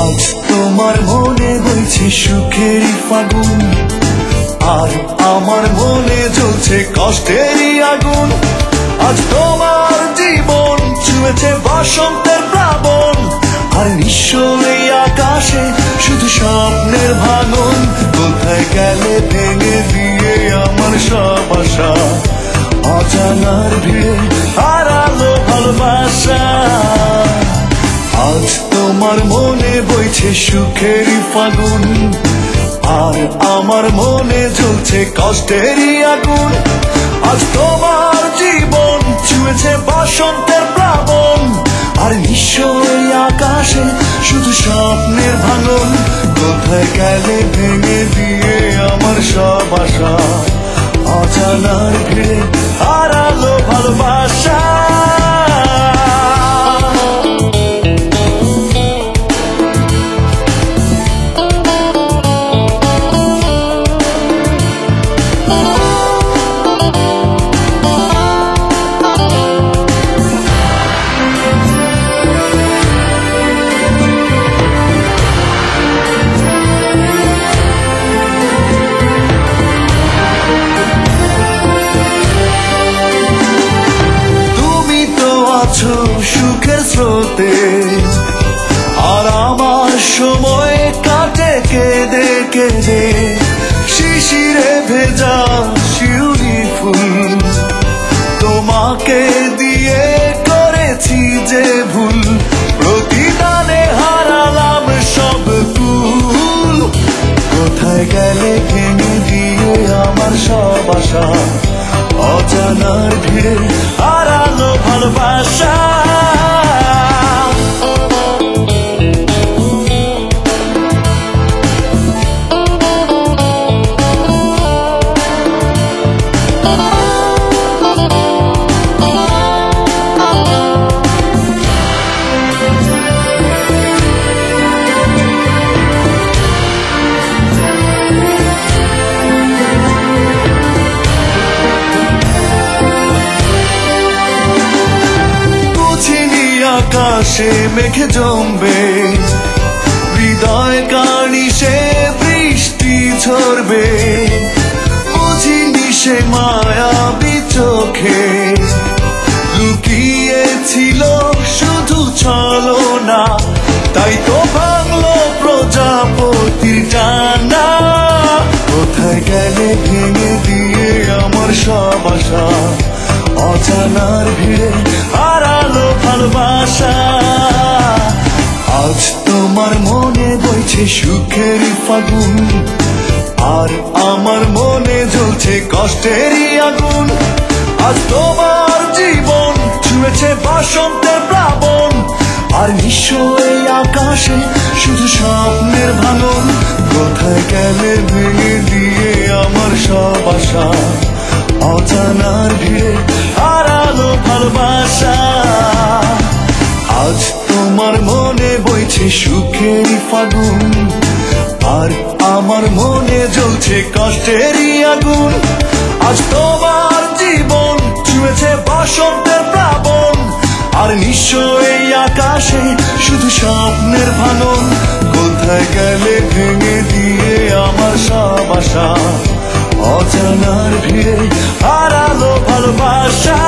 আজ তোমার মনে বইছে সুখেরই ফাগুন, আর আমার মনে জ্বলছে কষ্টেরই আগুন। আজ তোমার জীবন ছুঁয়েছে বসন্তের প্লাবন, আর নিঃস্ব এই আকাশে শুধু স্বপ্নের ভাঙন। কোথায় গেলে ভেঙে দিয়ে আমার সব আশা, অজানার ভিড়ে হারালো ভালোবাসা। আজ তোমার মনে বইছে সুখেরই ফাগুন, আর আমার মনে জ্বলছে কষ্টেরই আগুন। আজ তোমার জীবন ছুঁয়েছে বসন্তের প্লাবন, আর নিঃস্ব এই আকাশে শুধু স্বপ্নের ভাঙন। কোথায় গেলে ভেঙে দিয়ে আমার সব আশা, অজানার ভিড়ে হারালো ভালোবাসা। সুখের স্রোতে, আর আমার সময় কাটে কেঁদে কেঁদে। শিশিরে ভেজা শিউলি ফুল, তোমাকে দিয়ে করেছি যে ভুল। প্রতিদানে হারালাম সব কুল। কোথায় গেলে ভেঙে দিয়ে আমার সব আশা, অজানার ভিড়ে হারালো ভালোবাসা। আকাশে মেঘে জমবে, হৃদয় কার্নিশে বৃষ্টি ঝরবে। বুঝিনি সে মায়াবী চোখে লুকিয়েছিল শুধু ছলনা। তাই তো ভাঙলো প্রজাপতির ডানা। কোথায় গেলে ভেঙে দিয়ে আমার সব আশা, অজানার ভিড়ে হারালো ভালোবাসা। আজ তোমার মনে বইছে সুখেরই ফাগুন, আর আমার মনে জ্বলছে কষ্টেরই আগুন। আজ তোমার জীবন ছুঁয়েছে বসন্তের প্লাবন, আর নিঃস্ব এই আকাশে শুধু স্বপ্নের ভাঙন। কোথায় গেলে ভেঙে দিয়ে আমার সব আশা, অজানার ভিড়ে হারালো ভালোবাসা। আজ তোমার মনে বইছে সুখেরই ফাগুন, আর আমার মনে জ্বলছে কষ্টেরই আগুন। আজ তোমার জীবন ছুঁয়েছে বসন্তের প্লাবন, আর নিঃস্ব এই আকাশে শুধু স্বপ্নের ভাঙন। কোথায় গেলে ভেঙে দিয়ে আমার সব আশা, অজানার ভিড়ে হারালো ভালোবাসা।